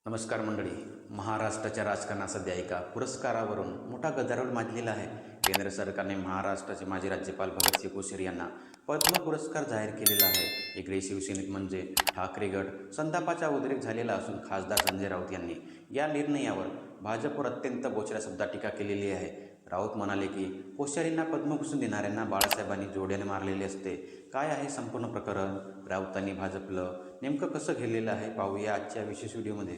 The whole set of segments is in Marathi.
नमस्कार मंडळी. महाराष्ट्राच्या राजकारणात सध्या एका पुरस्कारावरून मोठा गदारोळ माजलेला आहे. केंद्र सरकारने महाराष्ट्राचे माजी राज्यपाल भगतसिंह कोश्यारी यांना पद्म पुरस्कार जाहीर केलेला आहे. इकडे शिवसेनेत म्हणजे ठाकरे गट संतापाचा उद्रेक झालेला असून खासदार संजय राऊत यांनी या निर्णयावर भाजपवर अत्यंत बोचऱ्या शब्दात टीका केलेली आहे. राऊत म्हणाले की कोश्यारींना पद्मभूषण देणाऱ्यांना बाळासाहेबांनी जोड्याने मारलेले असते. काय आहे संपूर्ण प्रकरण? राऊतांनी भाजपला नेमकं कसं घेतलेलं आहे पाहूया आजच्या विशेष व्हिडिओमध्ये.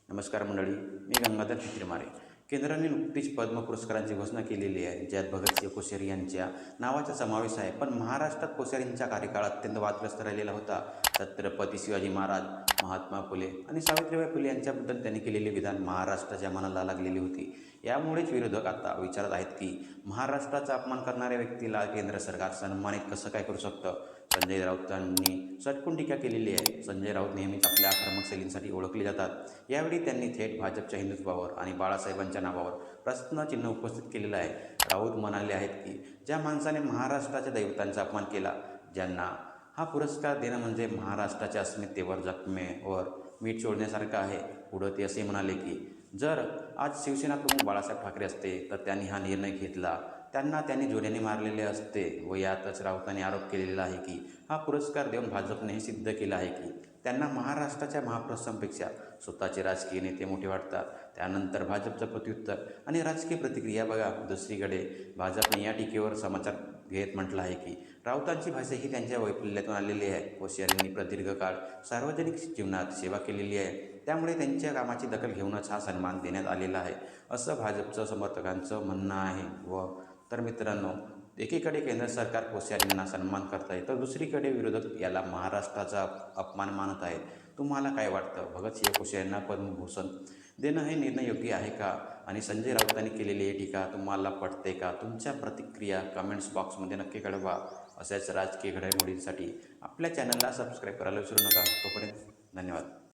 नमस्कार मंडळी, मी गंगाधर चित्रेमारे. केंद्राने नुकतीच पद्म पुरस्कारांची घोषणा केलेली आहे, ज्यात भगतसिंह कोश्यारी यांच्या नावाचा समावेश आहे. पण महाराष्ट्रात कोश्यारींचा कार्यकाळ अत्यंत वादग्रस्त राहिलेला होता. छत्रपती शिवाजी महाराज, महात्मा फुले आणि सावित्रीबाई फुले यांच्याबद्दल त्यांनी केलेले विधान महाराष्ट्राच्या मनाला लागलेली होती. यामुळेच विरोधक आता विचारत आहेत की महाराष्ट्राचा अपमान करणाऱ्या व्यक्तीला केंद्र सरकार सन्मानित कसं काय करू शकतं. संजय राऊतांनी सटकून टीका केलेली आहे. संजय राऊत नेहमीच आपल्या आक्रमक शैलींसाठी ओळखले जातात. यावेळी त्यांनी थेट भाजपच्या हिंदुत्वावर आणि बाळासाहेबांच्या नावावर प्रश्नचिन्ह उपस्थित केलेलं आहे. राऊत म्हणाले आहेत की ज्या माणसाने महाराष्ट्राच्या दैवतांचा अपमान केला, ज्यांना हा पुरस्कार देणं म्हणजे महाराष्ट्राच्या अस्मितेवर जखमेवर मीठ चोळण्यासारखं आहे. पुढं ते असे म्हणाले की जर आज शिवसेना प्रमुख बाळासाहेब ठाकरे असते तर त्यांनी हा निर्णय घेतला, त्यांना त्यांनी जोड्याने मारलेले असते. व यातच राऊतांनी आरोप केलेला आहे की हा पुरस्कार देऊन भाजपने हे सिद्ध केलं आहे की त्यांना महाराष्ट्राच्या महापुरुषांपेक्षा स्वतःचे राजकीय नेते मोठे वाटतात. त्यानंतर भाजपचं प्रत्युत्तर आणि राजकीय प्रतिक्रिया बघा. दुसरीकडे भाजपने या टीकेवर समाचार घेत म्हटलं आहे की राऊतांची भाषा ही त्यांच्या वैफल्यातून आलेली आहे. कोश्यारींनी प्रदीर्घ काळ सार्वजनिक जीवनात सेवा केलेली आहे, त्यामुळे त्यांच्या कामाची दखल घेऊनच हा सन्मान देण्यात आलेला आहे, असं भाजपचं समर्थकांचं म्हणणं आहे. तर मित्रांनो, एकीकडे केंद्र सरकार कोश्यारींना सन्मान करत आहे, तर दुसरीकडे विरोधक याला महाराष्ट्राचा अपमान मानत आहेत. तुम्हाला काय वाटतं? भगतसिंह कोश्यारींना पद्मभूषण देणं हे निर्णय योग्य आहे का? आणि संजय राऊतांनी केलेली ही टीका तुम्हाला पटते का? तुमच्या प्रतिक्रिया कमेंट्स बॉक्समध्ये नक्की कळवा. अशाच राजकीय घडामोडींसाठी आपल्या चॅनलला सबस्क्राईब करायला विसरू नका. तोपर्यंत धन्यवाद.